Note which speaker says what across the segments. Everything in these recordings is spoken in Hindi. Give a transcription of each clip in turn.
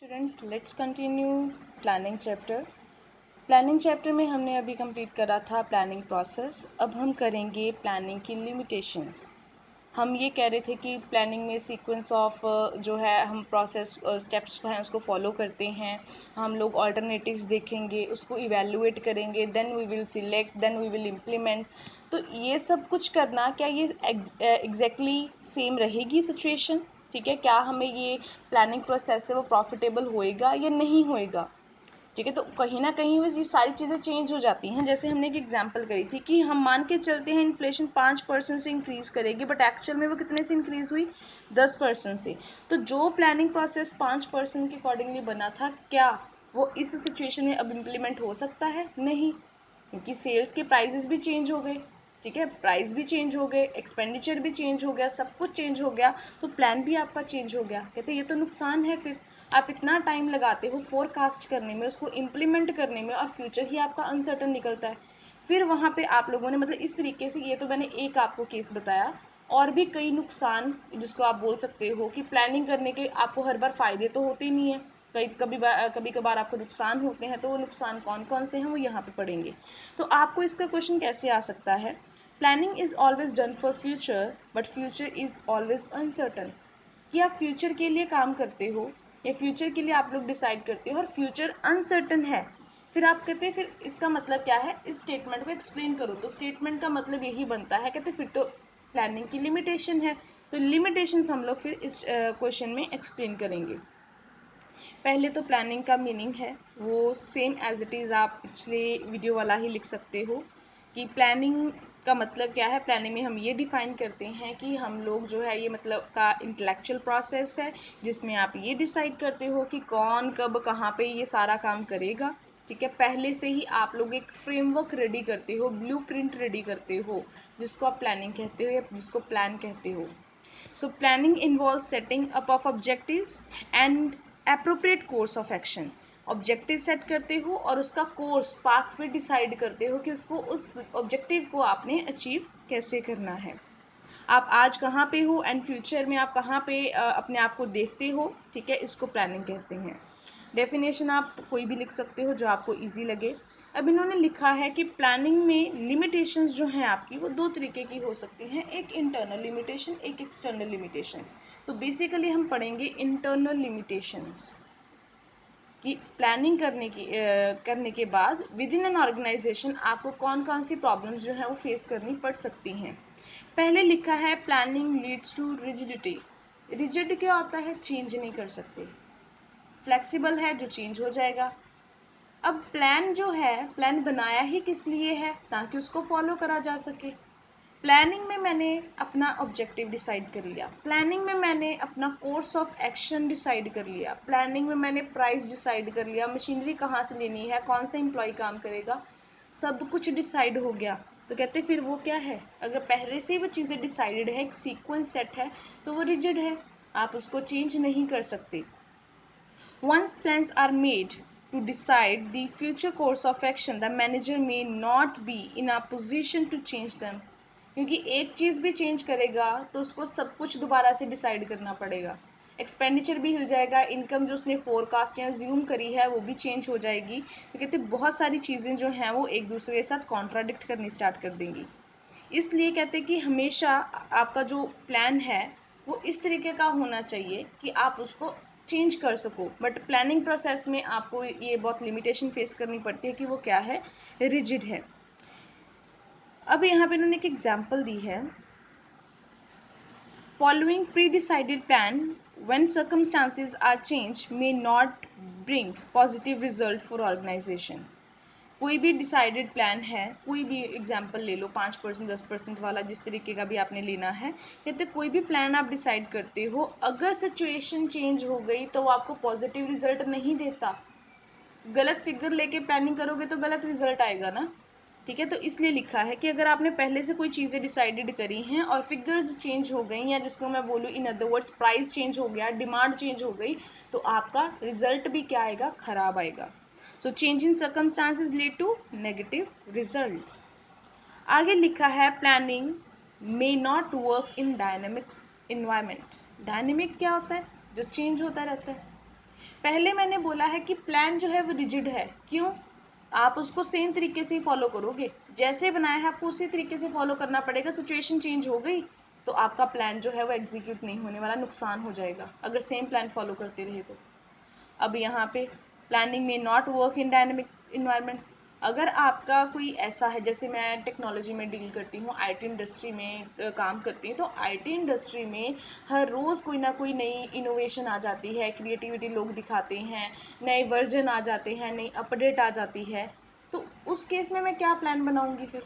Speaker 1: Students, let's continue planning chapter. Planning chapter में हमने अभी कंप्लीट करा था प्लानिंग प्रोसेस। अब हम करेंगे प्लानिंग की लिमिटेशंस। हम ये कह रहे थे कि प्लानिंग में सीक्वेंस ऑफ जो है हम प्रोसेस स्टेप्स हैं उसको फॉलो करते हैं। हम लोग ऑल्टरनेटिव्स देखेंगे, उसको इवेलुएट करेंगे, then we will select, then we will implement. तो ये सब कुछ करना, क्या ये एग्जैक्टली सेम रहेगी सिचुएशन? ठीक है, क्या हमें ये प्लानिंग प्रोसेस है वो प्रॉफिटेबल होएगा या नहीं होएगा? ठीक है, तो कहीं ना कहीं ये सारी चीज़ें चेंज हो जाती हैं। जैसे हमने एक एग्जांपल करी थी कि हम मान के चलते हैं इन्फ्लेशन 5% से इंक्रीज़ करेगी, बट एक्चुअल में वो कितने से इंक्रीज़ हुई? 10% से। तो जो प्लानिंग प्रोसेस 5% के अकॉर्डिंगली बना था, क्या वो इस सिचुएशन में अब इम्प्लीमेंट हो सकता है? नहीं, क्योंकि सेल्स के प्राइजेस भी चेंज हो गए। ठीक है, प्राइस भी चेंज हो गए, एक्सपेंडिचर भी चेंज हो गया, सब कुछ चेंज हो गया, तो प्लान भी आपका चेंज हो गया। कहते ये तो नुकसान है। फिर आप इतना टाइम लगाते हो फोरकास्ट करने में, उसको इम्प्लीमेंट करने में, और फ्यूचर ही आपका अनसर्टन निकलता है। फिर वहाँ पे आप लोगों ने मतलब इस तरीके से, ये तो मैंने एक आपको केस बताया, और भी कई नुकसान जिसको आप बोल सकते हो कि प्लानिंग करने के आपको हर बार फ़ायदे तो होते ही नहीं है, कभी कभार आपको नुकसान होते हैं। तो वो नुकसान कौन कौन से हैं वो यहाँ पे पढ़ेंगे। तो आपको इसका क्वेश्चन कैसे आ सकता है? Planning is always done for future but future is always uncertain. कि आप फ्यूचर के लिए काम करते हो या फ्यूचर के लिए आप लोग डिसाइड करते हो और फ्यूचर अनसर्टन है। फिर आप कहते हैं फिर इसका मतलब क्या है, इस स्टेटमेंट को एक्सप्लेन करो। तो स्टेटमेंट का मतलब यही बनता है, कहते फिर तो प्लानिंग की लिमिटेशन है। तो लिमिटेशंस हम लोग फिर इस क्वेश्चन में एक्सप्लेन करेंगे। पहले तो प्लानिंग का मीनिंग है वो सेम एज इट इज़ आप पिछले वीडियो वाला ही लिख सकते हो कि प्लानिंग का मतलब क्या है। प्लानिंग में हम ये डिफ़ाइन करते हैं कि हम लोग जो है ये मतलब का इंटेलेक्चुअल प्रोसेस है जिसमें आप ये डिसाइड करते हो कि कौन कब कहाँ पे ये सारा काम करेगा। ठीक है, पहले से ही आप लोग एक फ्रेमवर्क रेडी करते हो, ब्लूप्रिंट रेडी करते हो, जिसको आप प्लानिंग कहते हो या जिसको प्लान कहते हो। So planning involves setting up of objectives and appropriate course of action. Objective set करते हो और उसका कोर्स पाथवे डिसाइड करते हो कि उसको उस ऑब्जेक्टिव को आपने अचीव कैसे करना है। आप आज कहाँ पे हो एंड फ्यूचर में आप कहाँ पे अपने आप को देखते हो। ठीक है, इसको प्लानिंग कहते हैं। डेफिनेशन आप कोई भी लिख सकते हो जो आपको इजी लगे। अब इन्होंने लिखा है कि प्लानिंग में लिमिटेशंस जो हैं आपकी वो दो तरीके की हो सकती हैं, एक इंटरनल लिमिटेशन, एक एक्सटर्नल लिमिटेशंस। तो बेसिकली हम पढ़ेंगे इंटरनल लिमिटेशंस कि प्लानिंग करने के बाद विद इन एन ऑर्गेनाइजेशन आपको कौन कौन सी प्रॉब्लम्स जो है वो फेस करनी पड़ सकती हैं। पहले लिखा है planning leads to rigidity. Rigid क्या होता है? चेंज नहीं कर सकते। फ्लेक्सिबल है जो चेंज हो जाएगा। अब प्लान जो है, प्लान बनाया ही किस लिए है? ताकि उसको फॉलो करा जा सके। प्लानिंग में मैंने अपना ऑब्जेक्टिव डिसाइड कर लिया, प्लानिंग में मैंने अपना कोर्स ऑफ एक्शन डिसाइड कर लिया, प्लानिंग में मैंने प्राइस डिसाइड कर लिया, मशीनरी कहाँ से लेनी है, कौन सा एम्प्लॉय काम करेगा, सब कुछ डिसाइड हो गया। तो कहते फिर वो क्या है? अगर पहले से ही वो चीज़ें डिसाइडेड है, एक सीक्वेंस सेट है, तो वो रिजिड है, आप उसको चेंज नहीं कर सकते। Once plans are made to decide the future course of action, the manager may not be in a position to change them. क्योंकि एक चीज़ भी चेंज करेगा तो उसको सब कुछ दोबारा से डिसाइड करना पड़ेगा। एक्सपेंडिचर भी हिल जाएगा, इनकम जो उसने फोरकास्ट या ज्यूम करी है वो भी चेंज हो जाएगी। तो कहते बहुत सारी चीज़ें जो हैं वो एक दूसरे के साथ कॉन्ट्राडिक्ट करनी स्टार्ट कर देंगी। इसलिए कहते हैं कि हमेशा आपका जो प्लान है वो इस तरीके का होना चाहिए कि आप उसको चेंज कर सको। बट प्लानिंग प्रोसेस में आपको ये बहुत लिमिटेशन फेस करनी पड़ती है कि वो क्या है? रिजिड है। अब यहाँ पे इन्होंने एक एग्जांपल दी है, following pre decided plan when circumstances are change may not bring positive result for organisation. कोई भी डिसाइडेड प्लान है, कोई भी एग्जांपल ले लो, 5% 10% वाला, जिस तरीके का भी आपने लेना है। कहते कोई भी प्लान आप डिसाइड करते हो, अगर सिचुएशन चेंज हो गई तो वो आपको पॉजिटिव रिजल्ट नहीं देता। गलत फिगर लेके प्लानिंग करोगे तो गलत रिजल्ट आएगा ना। ठीक है, तो इसलिए लिखा है कि अगर आपने पहले से कोई चीज़ें डिसाइडेड करी हैं और फिगर्स चेंज हो गई, या जिसको मैं बोलूँ in other words price change हो गया, डिमांड चेंज हो गई, तो आपका रिजल्ट भी क्या आएगा? खराब आएगा। So change in circumstances lead to negative results. आगे लिखा है planning may not work in dynamic environment. Dynamic क्या होता है? जो चेंज होता रहता है। पहले मैंने बोला है कि प्लान जो है वो रिजिड है। क्यों? आप उसको सेम तरीके से ही फॉलो करोगे, जैसे बनाया है आपको उसी तरीके से फॉलो करना पड़ेगा। सिचुएशन चेंज हो गई तो आपका प्लान जो है वो एग्जीक्यूट नहीं होने वाला, नुकसान हो जाएगा अगर सेम प्लान फॉलो करते रहे तो। अब यहाँ पे प्लानिंग में not work in dynamic environment. अगर आपका कोई ऐसा है, जैसे मैं टेक्नोलॉजी में डील करती हूँ, आईटी इंडस्ट्री में काम करती हूँ, तो आईटी इंडस्ट्री में हर रोज़ कोई ना कोई नई इनोवेशन आ जाती है, क्रिएटिविटी लोग दिखाते हैं, नए वर्जन आ जाते हैं, नई अपडेट आ जाती है। तो उस केस में मैं क्या प्लान बनाऊँगी फिर?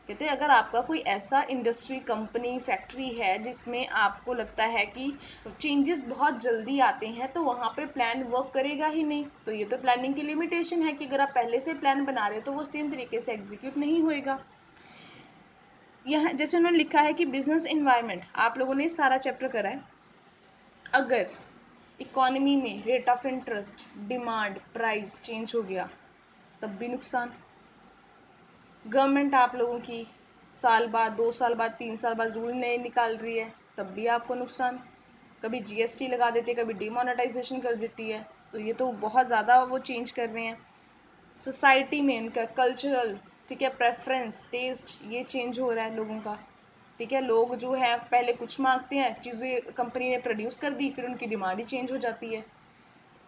Speaker 1: कहते हैं अगर आपका कोई ऐसा इंडस्ट्री, कंपनी, फैक्ट्री है जिसमें आपको लगता है कि चेंजेस बहुत जल्दी आते हैं, तो वहाँ पे प्लान वर्क करेगा ही नहीं। तो ये तो प्लानिंग की लिमिटेशन है कि अगर आप पहले से प्लान बना रहे हो तो वो सेम तरीके से एग्जीक्यूट नहीं होएगा। यहाँ जैसे उन्होंने लिखा है कि बिजनेस इन्वायरमेंट, आप लोगों ने सारा चैप्टर करा है। अगर इकोनॉमी में rate of interest, demand, price change हो गया तब भी नुकसान। गवर्नमेंट आप लोगों की साल बाद, 2 साल बाद, 3 साल बाद रूल नए निकाल रही है तब भी आपको नुकसान। कभी जीएसटी लगा देती है, कभी डिमोनेटाइजेशन कर देती है, तो ये तो बहुत ज़्यादा वो चेंज कर रहे हैं। सोसाइटी में इनका कल्चरल, ठीक है, प्रेफरेंस, टेस्ट, ये चेंज हो रहा है लोगों का। ठीक है, लोग जो है पहले कुछ मांगते हैं, चीज़ें कंपनी ने प्रोड्यूस कर दी, फिर उनकी डिमांड ही चेंज हो जाती है।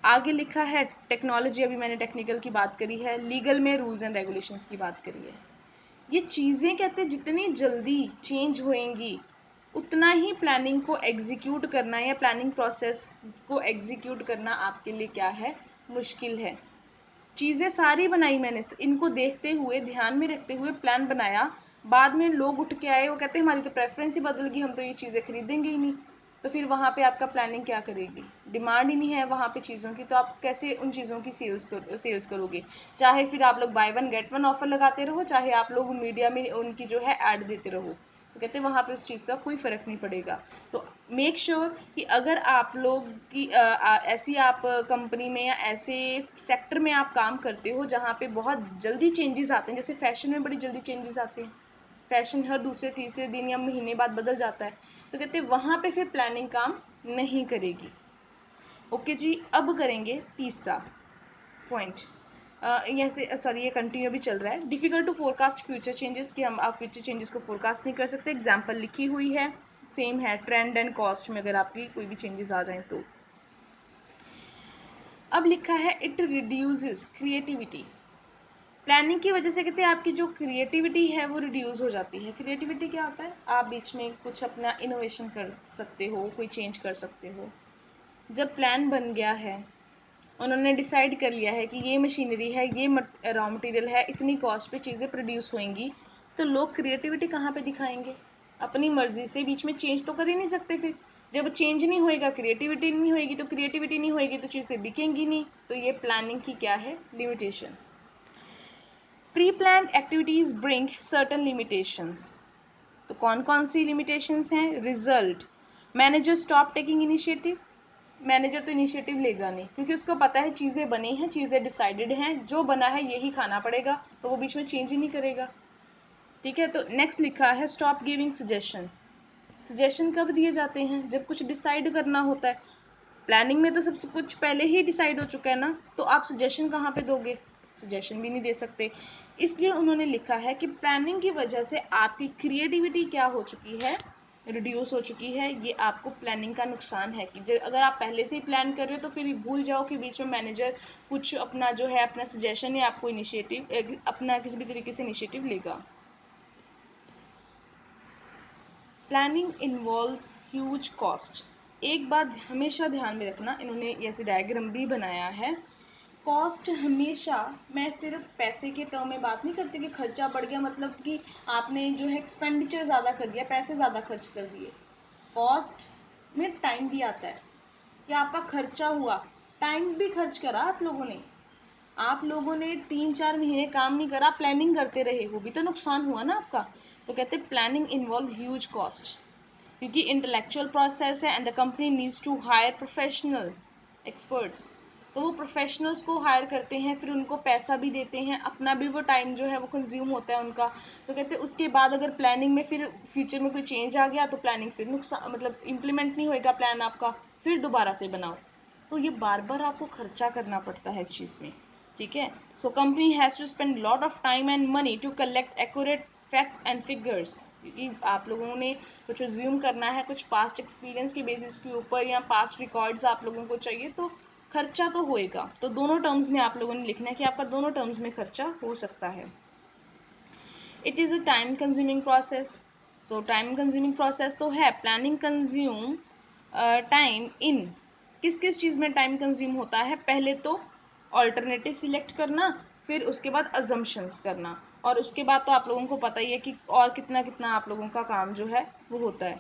Speaker 1: आगे लिखा है टेक्नोलॉजी, अभी मैंने टेक्निकल की बात करी है, लीगल में रूल्स एंड रेगुलेशंस की बात करी है। ये चीज़ें कहते हैं जितनी जल्दी चेंज होएंगी उतना ही प्लानिंग को एग्जीक्यूट करना या प्लानिंग प्रोसेस को एग्जीक्यूट करना आपके लिए क्या है, मुश्किल है। चीज़ें सारी बनाई मैंने, इनको देखते हुए, ध्यान में रखते हुए प्लान बनाया, बाद में लोग उठ के आए, वो कहते हैं हमारी तो प्रेफरेंस ही बदल गई, हम तो ये चीज़ें खरीदेंगे ही नहीं। तो फिर वहाँ पे आपका प्लानिंग क्या करेगी? डिमांड ही नहीं है वहाँ पे चीज़ों की, तो आप कैसे उन चीज़ों की सेल्स करोगे? चाहे फिर आप लोग by one get one offer लगाते रहो, चाहे आप लोग मीडिया में उनकी जो है ऐड देते रहो, तो कहते हैं वहाँ पे उस चीज़ का कोई फ़र्क नहीं पड़ेगा। तो मेक श्योर कि अगर आप लोग की ऐसी आप कंपनी में या ऐसे सेक्टर में आप काम करते हो जहाँ पे बहुत जल्दी चेंजेस आते हैं, जैसे फैशन में बड़ी जल्दी चेंजेस आते हैं, फैशन हर दूसरे तीसरे दिन या महीने बाद बदल जाता है, तो कहते हैं वहाँ पे फिर प्लानिंग काम नहीं करेगी। ओके जी, अब करेंगे तीसरा पॉइंट। यहाँ से सॉरी, ये कंटिन्यू भी चल रहा है। Difficult to forecast future changes, कि हम आप फ्यूचर चेंजेस को फोरकास्ट नहीं कर सकते। एग्जाम्पल लिखी हुई है, सेम है ट्रेंड एंड कॉस्ट में, अगर आपकी कोई भी चेंजेस आ जाएं तो। अब लिखा है इट रिड्यूसेस क्रिएटिविटी। प्लानिंग की वजह से कहते हैं आपकी जो क्रिएटिविटी है वो रिड्यूस हो जाती है। क्रिएटिविटी क्या होता है? आप बीच में कुछ अपना इनोवेशन कर सकते हो, कोई चेंज कर सकते हो। जब प्लान बन गया है, उन्होंने डिसाइड कर लिया है कि ये मशीनरी है, ये रॉ मटेरियल है, इतनी कॉस्ट पे चीज़ें प्रोड्यूस होंगी, तो लोग क्रिएटिविटी कहाँ पे दिखाएंगे? अपनी मर्जी से बीच में चेंज तो कर ही नहीं सकते। फिर जब चेंज नहीं होएगा, क्रिएटिविटी नहीं होएगी, तो क्रिएटिविटी नहीं होएगी तो चीज़ें बिकेंगी नहीं। तो ये प्लानिंग की क्या है? Limitation. Pre planned activities bring certain limitations. तो कौन कौन सी लिमिटेशंस हैं? Result, manager stop taking initiative. Manager तो इनिशिएटिव लेगा नहीं, क्योंकि उसको पता है चीज़ें बनी हैं, चीज़ें डिसाइडेड हैं, जो बना है यही खाना पड़ेगा, तो वो बीच में चेंज ही नहीं करेगा। ठीक है, तो नेक्स्ट लिखा है स्टॉप गिविंग सजेशन। सजेशन कब दिए जाते हैं? जब कुछ डिसाइड करना होता है। प्लानिंग में तो सब कुछ पहले ही डिसाइड हो चुका है ना, तो आप सजेशन कहाँ पे दोगे? सजेशन भी नहीं दे सकते। इसलिए उन्होंने लिखा है कि प्लानिंग की वजह से आपकी क्रिएटिविटी क्या हो चुकी है? रिड्यूस हो चुकी है। ये आपको प्लानिंग का नुकसान है कि अगर आप पहले से ही प्लान कर रहे हो तो फिर भूल जाओ कि बीच में मैनेजर कुछ अपना जो है अपना सजेशन या आपको इनिशिएटिव अपना किसी भी तरीके से इनिशिएटिव लेगा। Planning involves huge cost. एक बात हमेशा ध्यान में रखना, इन्होंने ऐसे डायग्राम भी बनाया है। कॉस्ट हमेशा, मैं सिर्फ पैसे के टर्म में बात नहीं करती कि खर्चा बढ़ गया मतलब कि आपने जो है एक्सपेंडिचर ज़्यादा कर दिया, पैसे ज़्यादा खर्च कर दिए। कॉस्ट में टाइम भी आता है कि आपका खर्चा हुआ, टाइम भी खर्च करा आप लोगों ने। आप लोगों ने 3-4 महीने काम नहीं करा, प्लानिंग करते रहे, वो भी तो नुकसान हुआ ना आपका। तो कहते हैं प्लानिंग इन्वॉल्व ह्यूज कॉस्ट, क्योंकि इंटेलेक्चुअल प्रोसेस है and the company needs to hire professional experts. तो वो प्रोफेशनल्स को हायर करते हैं, फिर उनको पैसा भी देते हैं, अपना भी वो टाइम जो है वो कंज्यूम होता है उनका। तो कहते हैं उसके बाद अगर प्लानिंग में फिर फ्यूचर में कोई चेंज आ गया तो प्लानिंग फिर नुकसान, मतलब इम्प्लीमेंट नहीं होएगा प्लान आपका, फिर दोबारा से बनाओ। तो ये बार बार आपको खर्चा करना पड़ता है इस चीज़ में, ठीक है। So company has to spend lot of time and money to collect accurate facts and figures, क्योंकि आप लोगों ने कुछ रिज्यूम करना है, कुछ पास्ट एक्सपीरियंस के बेसिस के ऊपर या पास्ट रिकॉर्ड्स आप लोगों को चाहिए, तो खर्चा तो होएगा। तो दोनों टर्म्स में आप लोगों ने लिखना है कि आपका दोनों टर्म्स में खर्चा हो सकता है। It is a time consuming process. So time consuming process तो है। प्लानिंग कंज्यूम टाइम इन, किस किस चीज़ में टाइम कंज्यूम होता है? पहले तो ऑल्टरनेटिव सिलेक्ट करना, फिर उसके बाद अजम्पशंस करना, और उसके बाद तो आप लोगों को पता ही है कि और कितना कितना आप लोगों का काम जो है वो होता है।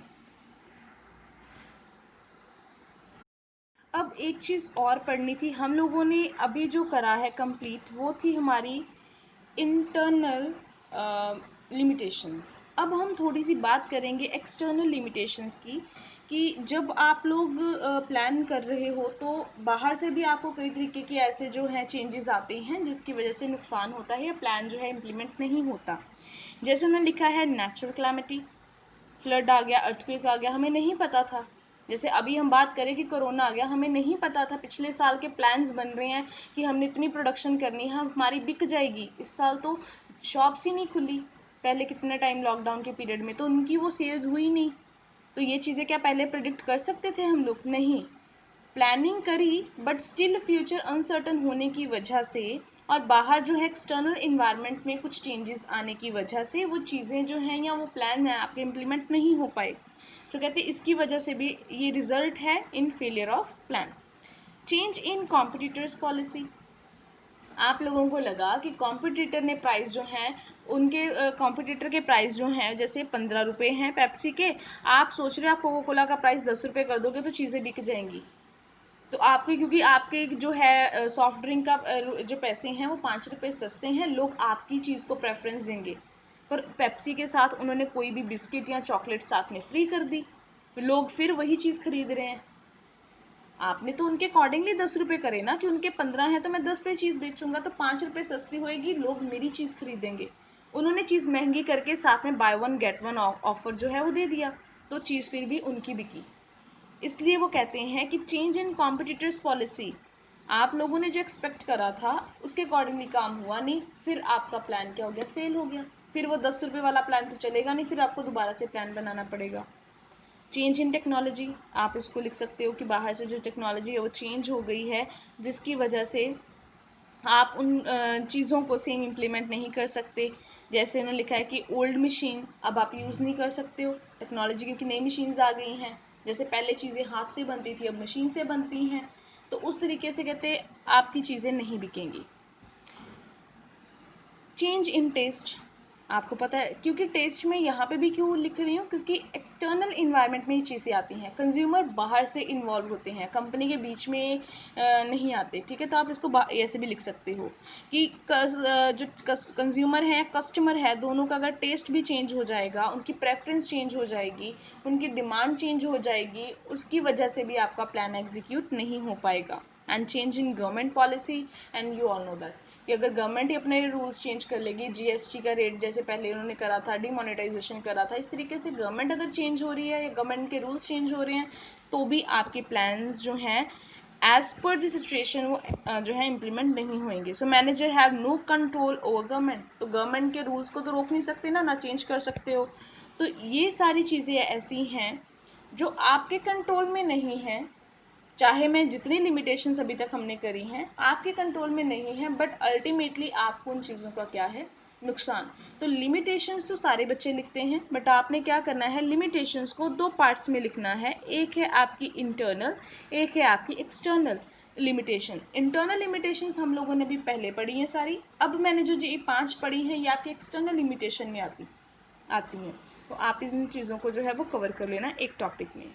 Speaker 1: अब एक चीज़ और पढ़नी थी हम लोगों ने अभी जो करा है कंप्लीट, वो थी हमारी इंटरनल लिमिटेशंस। अब हम थोड़ी सी बात करेंगे एक्सटर्नल लिमिटेशंस की, कि जब आप लोग प्लान कर रहे हो तो बाहर से भी आपको कई तरीके के ऐसे जो हैं चेंजेस आते हैं जिसकी वजह से नुकसान होता है या प्लान जो है इम्प्लीमेंट नहीं होता। जैसे उन्होंने लिखा है नेचुरल क्लैमिटी, फ्लड आ गया, अर्थक्वेक आ गया, हमें नहीं पता था। जैसे अभी हम बात करें कि कोरोना आ गया, हमें नहीं पता था, पिछले साल के प्लान्स बन रहे हैं कि हमने इतनी प्रोडक्शन करनी है, हमारी बिक जाएगी, इस साल तो शॉप्स ही नहीं खुली, पहले कितने टाइम लॉकडाउन के पीरियड में तो उनकी वो सेल्स हुई नहीं। तो ये चीज़ें क्या पहले प्रिडिक्ट कर सकते थे हम लोग? नहीं। प्लानिंग करी बट स्टिल फ्यूचर अनसर्टन होने की वजह से और बाहर जो है एक्सटर्नल इन्वायरमेंट में कुछ चेंजेस आने की वजह से वो चीज़ें जो हैं या वो प्लान है आपके इम्प्लीमेंट नहीं हो पाए। सो कहते हैं इसकी वजह से भी ये रिजल्ट है इन failure of plan. Change in competitors policy, आप लोगों को लगा कि कॉम्पिटिटर ने प्राइस जो हैं उनके कॉम्पिटिटर के प्राइस जो हैं जैसे 15 रुपये हैं पेप्सी के, आप सोच रहे हो आप कोको कोला का प्राइस 10 रुपये कर दोगे तो चीज़ें बिक जाएंगी। तो आपके क्योंकि आपके जो है सॉफ्ट ड्रिंक का जो पैसे हैं वो 5 रुपये सस्ते हैं, लोग आपकी चीज़ को प्रेफरेंस देंगे। पर पेप्सी के साथ उन्होंने कोई भी बिस्किट या चॉकलेट साथ में फ्री कर दी, लोग फिर वही चीज़ खरीद रहे हैं। आपने तो उनके अकॉर्डिंगली 10 रुपये करे ना कि उनके 15 हैं तो मैं 10 पे चीज़ बेचूंगा, तो 5 रुपये सस्ती होएगी, लोग मेरी चीज़ खरीदेंगे। उन्होंने चीज़ महंगी करके साथ में by one get one offer जो है वो दे दिया, तो चीज़ फिर भी उनकी बिकी। इसलिए वो कहते हैं कि चेंज इन कॉम्पिटिटर्स पॉलिसी, आप लोगों ने जो एक्सपेक्ट करा था उसके अकॉर्डिंगली काम हुआ नहीं, फिर आपका प्लान क्या हो गया? फेल हो गया। फिर वो 10 रुपये वाला प्लान तो चलेगा नहीं, फिर आपको दोबारा से प्लान बनाना पड़ेगा। चेंज इन टेक्नोलॉजी, आप इसको लिख सकते हो कि बाहर से जो टेक्नोलॉजी है वो चेंज हो गई है जिसकी वजह से आप उन चीज़ों को सेम इम्प्लीमेंट नहीं कर सकते। जैसे उन्होंने लिखा है कि ओल्ड मशीन अब आप यूज़ नहीं कर सकते हो टेक्नोलॉजी, क्योंकि नई मशीन्स आ गई हैं। जैसे पहले चीज़ें हाथ से बनती थी अब मशीन से बनती हैं, तो उस तरीके से कहते आपकी चीज़ें नहीं बिकेंगी। चेंज इन टेस्ट, आपको पता है क्योंकि टेस्ट में यहाँ पे भी क्यों लिख रही हूँ, क्योंकि एक्सटर्नल इन्वायरमेंट में ये चीज़ें आती हैं, कंज्यूमर बाहर से इन्वॉल्व होते हैं, कंपनी के बीच में नहीं आते, ठीक है। तो आप इसको ऐसे भी लिख सकते हो कि जो कंज्यूमर है कस्टमर है, दोनों का अगर टेस्ट भी चेंज हो जाएगा, उनकी प्रेफरेंस चेंज हो जाएगी, उनकी डिमांड चेंज हो जाएगी, उसकी वजह से भी आपका प्लान एग्जीक्यूट नहीं हो पाएगा। And change in government policy, and you all know that कि अगर गवर्नमेंट ही अपने रूल्स चेंज कर लेगी, जीएसटी का रेट जैसे पहले उन्होंने करा था, डिमोनेटाइजेशन करा था, इस तरीके से गवर्नमेंट अगर चेंज हो रही है या गवर्नमेंट के रूल्स चेंज हो रहे हैं तो भी आपके प्लान्स जो हैं एज पर द सिचुएशन वो जो है इम्प्लीमेंट नहीं होंगे। So manager have no control over government, तो गवर्नमेंट के रूल्स को तो रोक नहीं सकते ना चेंज कर सकते हो। तो ये सारी चीज़ें ऐसी हैं जो आपके कंट्रोल में नहीं हैं, चाहे मैं जितनी लिमिटेशंस अभी तक हमने करी हैं आपके कंट्रोल में नहीं है, बट अल्टीमेटली आपको उन चीज़ों का क्या है? नुकसान। तो लिमिटेशंस तो सारे बच्चे लिखते हैं, बट आपने क्या करना है, लिमिटेशंस को दो पार्ट्स में लिखना है, एक है आपकी इंटरनल, एक है आपकी एक्सटर्नल लिमिटेशन। इंटरनल लिमिटेशंस हम लोगों ने भी पहले पढ़ी हैं सारी, अब मैंने जो ये 5 पढ़ी हैं ये आपकी एक्सटर्नल लिमिटेशन में आती हैं। तो आप इन चीज़ों को जो है वो कवर कर लेना एक टॉपिक में।